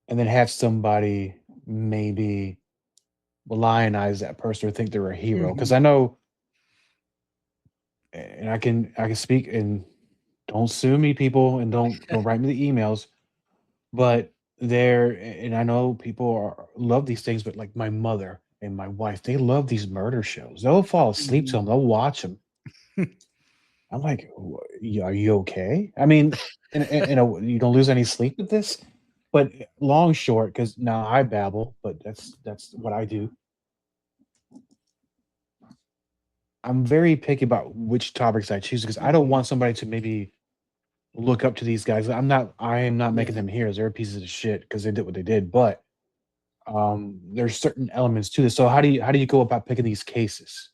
and then have somebody maybe lionize that person or think they're a hero. Because I know, and I can speak, and don't sue me, people, and don't write me the emails, but and I know people love these things, but like my mother and my wife, they love these murder shows. They'll fall asleep to them. They'll watch them. I'm like, are you okay? I mean, you don't lose any sleep with this. But long short, because now I babble, but that's what I do. I'm very picky about which topics I choose because I don't want somebody to maybe look up to these guys. I am not making them heroes. They're pieces of shit because they did what they did. But there's certain elements to this. So how do you go about picking these cases?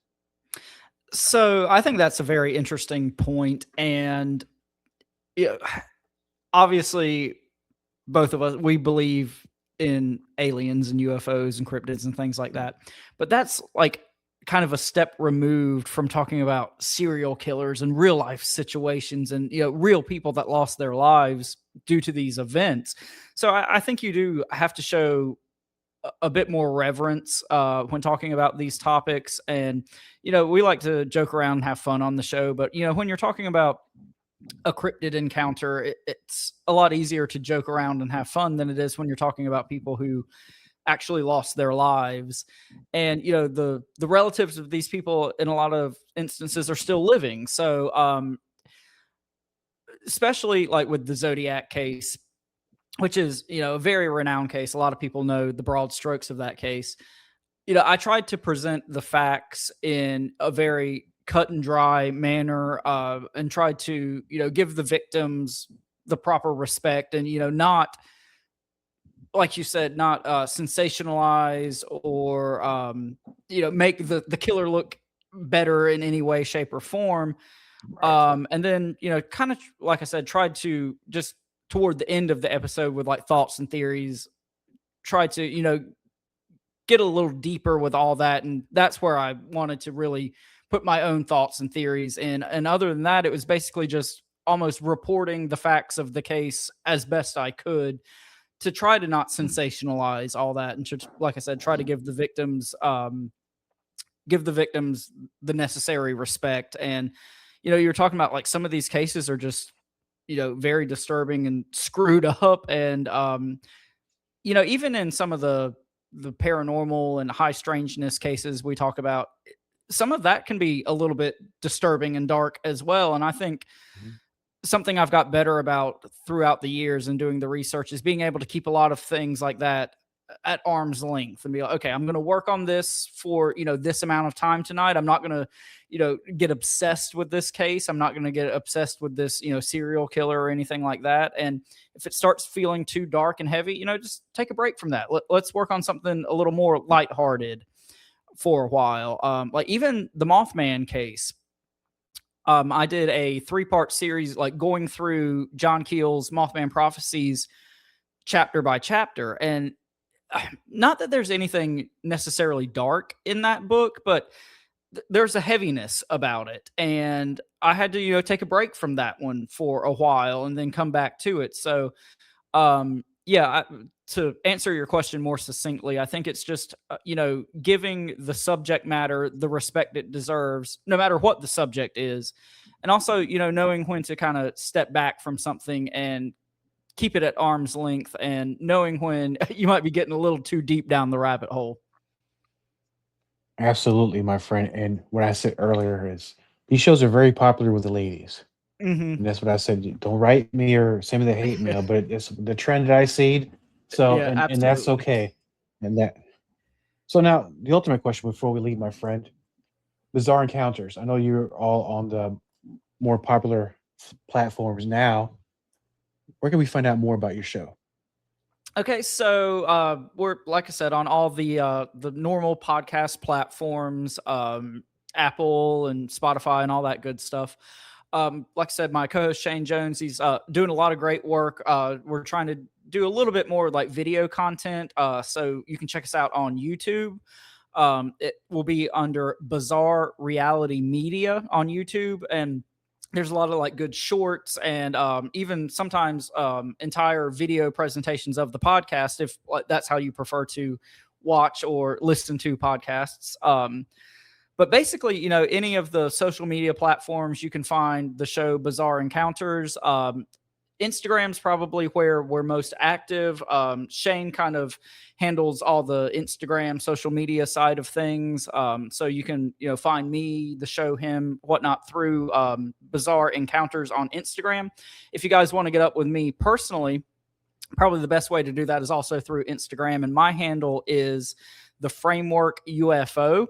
So I think that's a very interesting point. And obviously both of us, we believe in aliens and UFOs and cryptids and things like that. But that's like kind of a step removed from talking about serial killers and real life situations and, real people that lost their lives due to these events. So I think you do have to show a bit more reverence when talking about these topics. And, we like to joke around and have fun on the show, but, when you're talking about a cryptid encounter, it's a lot easier to joke around and have fun than it is when you're talking about people who actually lost their lives. And the relatives of these people in a lot of instances are still living. So especially like with the Zodiac case, which is a very renowned case, a lot of people know the broad strokes of that case. I tried to present the facts in a very cut and dry manner, and tried to give the victims the proper respect, and not, like you said, not sensationalize or make the killer look better in any way, shape, or form. And then kind of like I said, tried to just toward the end of the episode with like thoughts and theories, try to get a little deeper with all that, and that's where I wanted to really put my own thoughts and theories in. And other than that, it was basically just almost reporting the facts of the case as best I could, to try to not sensationalize all that, and to, like I said, try to give the victims the necessary respect. And you're talking about like some of these cases are just very disturbing and screwed up. And even in some of the paranormal and high strangeness cases we talk about, some of that can be a little bit disturbing and dark as well. And I think something I've got better about throughout the years and doing the research is being able to keep a lot of things like that at arm's length and be like, okay, I'm going to work on this for, this amount of time tonight. I'm not going to, get obsessed with this case. I'm not going to get obsessed with this, serial killer or anything like that. And if it starts feeling too dark and heavy, just take a break from that. Let's work on something a little more lighthearted for a while. Like even the Mothman case. I did a 3-part series, like going through John Keel's Mothman Prophecies chapter by chapter. And not that there's anything necessarily dark in that book, but there's a heaviness about it. And I had to, take a break from that one for a while and then come back to it. So, to answer your question more succinctly, I think it's just, giving the subject matter the respect it deserves, no matter what the subject is. And also, knowing when to kind of step back from something and keep it at arm's length, and knowing when you might be getting a little too deep down the rabbit hole. Absolutely, my friend. And what I said earlier is these shows are very popular with the ladies. And that's what I said. Don't write me or send me the hate mail, but it's the trend that I see. So, Yeah, and that's absolutely. okay. And that. So now the ultimate question before we leave, my friend, bizarre encounters. I know you're all on the more popular platforms now. Where can we find out more about your show? Okay, so we're, like I said, on all the normal podcast platforms, Apple and Spotify and all that good stuff. Like I said, my co-host Shane Jones, he's doing a lot of great work. We're trying to do a little bit more like video content, so you can check us out on YouTube. It will be under Bizarre Reality Media on YouTube, and there's a lot of like good shorts and even sometimes entire video presentations of the podcast, if that's how you prefer to watch or listen to podcasts. But basically, any of the social media platforms, you can find the show Bizarre Encounters. Instagram's probably where we're most active. Shane kind of handles all the Instagram social media side of things. So you can, find me, the show, him, whatnot through Bizarre Encounters on Instagram. If you guys want to get up with me personally, probably the best way to do that is also through Instagram. And my handle is the Framework UFO.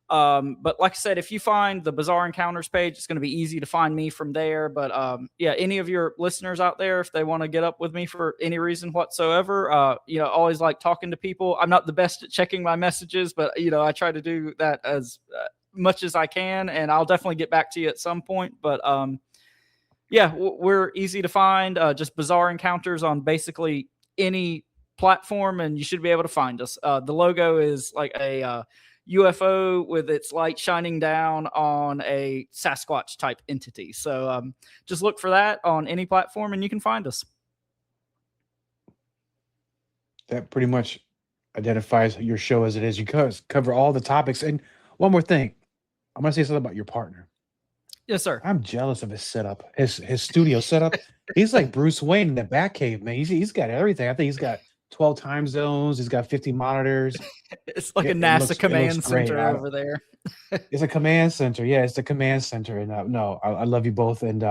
But like I said, if you find the Bizarre Encounters page, it's going to be easy to find me from there. But any of your listeners out there, if they want to get up with me for any reason whatsoever, always like talking to people. I'm not the best at checking my messages, but I try to do that as much as I can, and I'll definitely get back to you at some point. But we're easy to find. Just Bizarre Encounters on basically any platform, and you should be able to find us. The logo is like a UFO with its light shining down on a Sasquatch type entity. So just look for that on any platform and you can find us. That pretty much identifies your show as it is. You cover all the topics. And one more thing, I'm going to say something about your partner. Yes, sir. I'm jealous of his setup, his studio setup. He's like Bruce Wayne in the Batcave, man. He's got everything. I think he's got 12 time zones. He's got 50 monitors. It's like a NASA command center over there. It's a command center. Yeah, it's the command center. And I love you both. And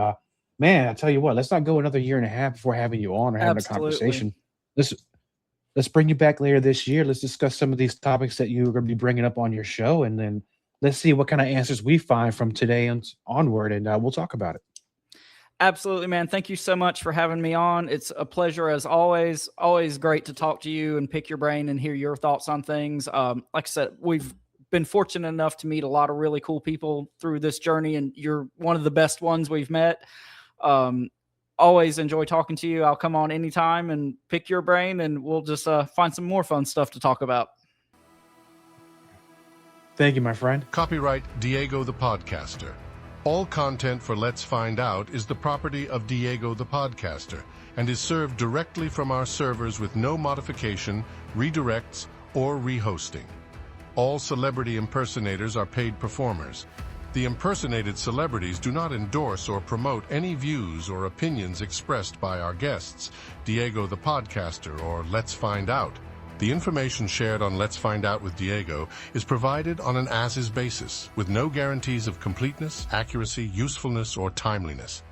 man, I tell you what, let's not go another year and a half before having you on or having a conversation. Let's bring you back later this year. Let's discuss some of these topics that you're going to be bringing up on your show, and then let's see what kind of answers we find from today onward, and we'll talk about it. Absolutely, man. Thank you so much for having me on. It's a pleasure as always. Always great to talk to you and pick your brain and hear your thoughts on things. Like I said, we've been fortunate enough to meet a lot of really cool people through this journey, and you're one of the best ones we've met. Always enjoy talking to you. I'll come on anytime and pick your brain, and we'll just find some more fun stuff to talk about. Thank you, my friend. Copyright Diego the Podcaster. All content for Let's Find Out is the property of Diego the Podcaster and is served directly from our servers with no modification, redirects, or rehosting. All celebrity impersonators are paid performers. The impersonated celebrities do not endorse or promote any views or opinions expressed by our guests, Diego the Podcaster, or Let's Find Out. The information shared on Let's Find Out with Diego is provided on an as-is basis, with no guarantees of completeness, accuracy, usefulness, or timeliness.